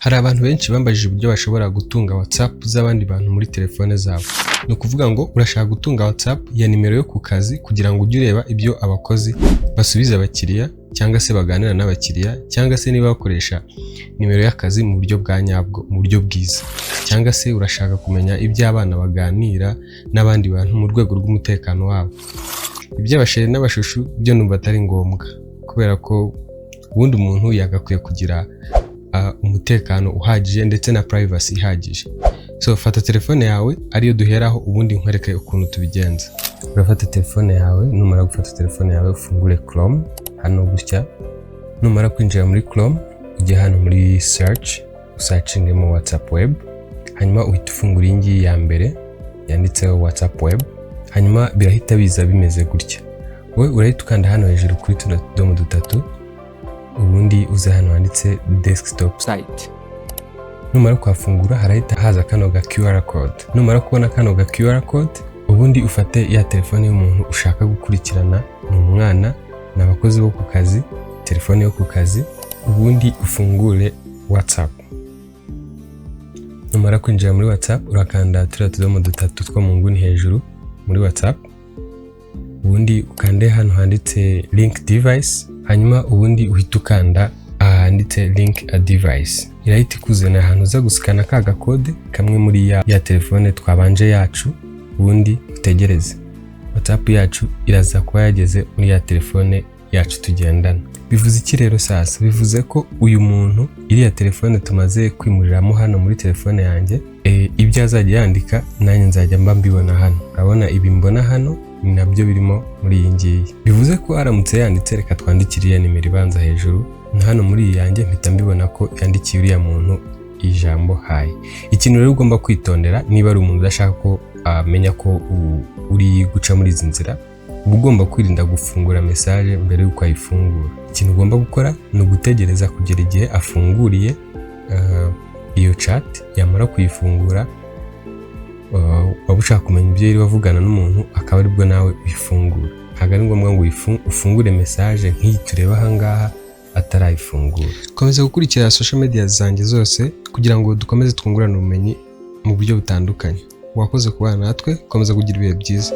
Hari abantu benshi bambajije uburyo bashobora gutunga WhatsApp z'abandi bantu muri telefone zabo. Ni ukuvuga ngo urashaka gutunga WhatsApp ya nimero yo ku kazi kugira ngo ujye ureba ibyo abakozi basubiza abakiriya cyangwa se baganira n'abakiriya, cyangwa se niba bakoresha nimero y'akazi mu buryo bwa nyabwo, mu buryo bwiza, cyangwa se urashaka kumenya ibyo abana baganira n'abandi bantu mu rwego rw'umutekano wabo. Iby'abasheri n'abashushu byo numva atari ngombwa, kubera ko ubundi umuntu yagakwiye kugira umutekano uhagije ndetse na privacy ihagije. So fata telefone yawe ariyo duheraho ubundi nkwereke ukuntu tubigenza. Urafata telefone yawe, numara gufata telefone yawe ufungure Chrome hano gutya. Numara kwinjira muri Chrome ujye hano muri search, usachingemo WhatsApp web, hanyuma uhita ufungura iyi ya mbere yanditseho WhatsApp web, hanyuma birahita biza bimeze gutya. Wowe urahita ukanda hano hejuru kuri tuno tudomo dutatu, ubundi uze hano handitse desktop site. Numara kwafungura harahita haza kano ga QR code. Numara kubona kano ga QR code, ubundi ufate ya telefone y'umuntu ushaka gukurikirana, ni umwana, n'abakozi bo ku kazi, telefone yo ku kazi, ubundi ufungure WhatsApp. Numara kwinjira muri WhatsApp urakanda turiya tudomo dutatu two mu nguni hejuru muri WhatsApp, ubundi ukande hano handitse link device, hanyuma ubundi uhita ukanda handitse link a device. Irahita ikuzana ahantu uza gusikana ka gakode kamwe muri ya telefone twabanje yacu, ubundi utegereze. WhatsApp yacu iraza kuba yageze muri ya telefone yacu tugendana. Bivuze iki rero sasa? Bivuze ko uyu muntu iriya telefone tumaze kwimuriramo hano muri telefone yanjye, ibyo azajya yandika nanjye nzajya mba mbibona hano. Urabona ibi mbona hano ni nabyo birimo muri iyi ngiyi. Bivuze ko aramutse yanditse reka twandikire iya nimero ibanza hejuru, na hano muri iyi yanjye mpita mbibona ko yandikiye uriya muntu ijambo hi. Ikintu rero ugomba kwitondera niba ari umuntu udashaka ko amenya ko uri guca muri izi nzira, uba ugomba kwirinda gufungura message mbere y'uko ayifungura. Ikintu ugomba gukora ni ugutegereza kugera igihe afunguriye iyo chat. Yamara kuyifungura, waba ushaka kumenya ibyo yari bavugana n'umuntu, akaba aribwo nawe uyifungura. Ntabwo ari ngombwa ngo ufungure message nk'iyi tureba aha ngaha atarayifungura. Komeza gukurikira social media zanjye zose kugira ngo dukomeze twungurane ubumenyi mu buryo butandukanye. Wakoze kubana natwe, komeza kugira ibihe byiza.